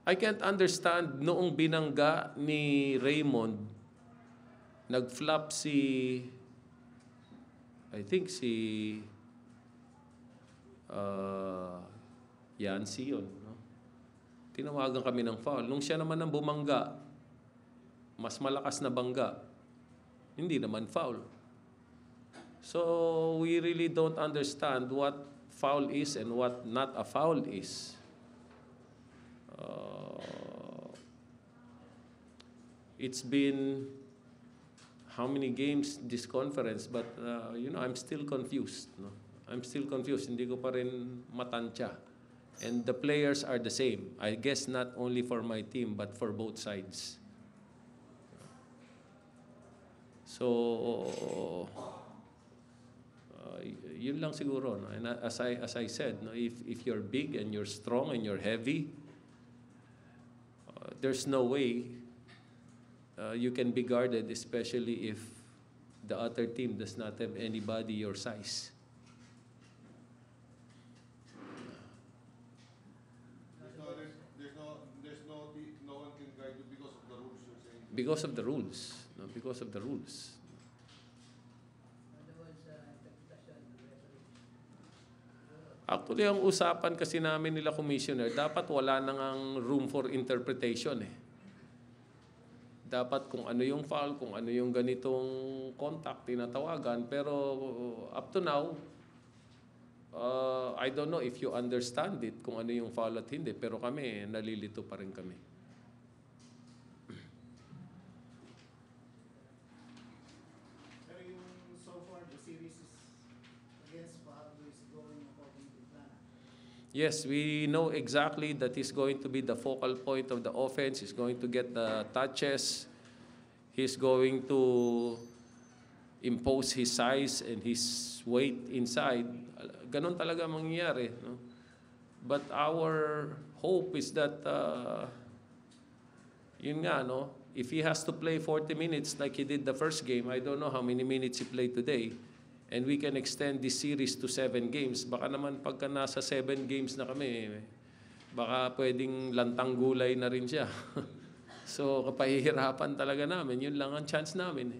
I can't understand noong binangga ni Raymond, nag-flop I think si Yancy yun. No? Tinawagan kami ng foul. Nung siya naman ang bumangga, mas malakas na bangga, hindi naman foul. So we really don't understand what foul is and what not a foul is. It's been how many games this conference, but I'm still confused. No? I'm still confused. Hindi ko pa rin matansya. And the players are the same. I guess not only for my team, but for both sides. So, yun lang siguro. No? And as I said, no, if you're big and you're strong and you're heavy, there's no way you can be guarded, especially if the other team does not have anybody your size. No one can guide you because of the rules you're saying. Because of the rules. No, because of the rules. Actually, ang usapan kasi namin nila, Commissioner, dapat wala nang ang room for interpretation eh. Dapat kung ano yung foul, kung ano yung ganitong contact, tinatawagan. Pero up to now, I don't know if you understand it, kung ano yung foul at hindi. Pero kami, nalilito pa rin kami. Pero yung so far, the series against Baguio is going according to plan. Yes, we know exactly that he's going to be the focal point of the offense. He's going to get the touches. He's going to impose his size and his weight inside. Ganon talaga mangyayari. No? But our hope is that, yun nga, no? If he has to play 40 minutes like he did the first game, I don't know how many minutes he played today, and we can extend this series to 7 games. Baka naman pagka nasa 7 games na kami, baka pwedeng lantang gulay na rin siya. So, kapahihirapan talaga namin. Yun lang ang chance namin.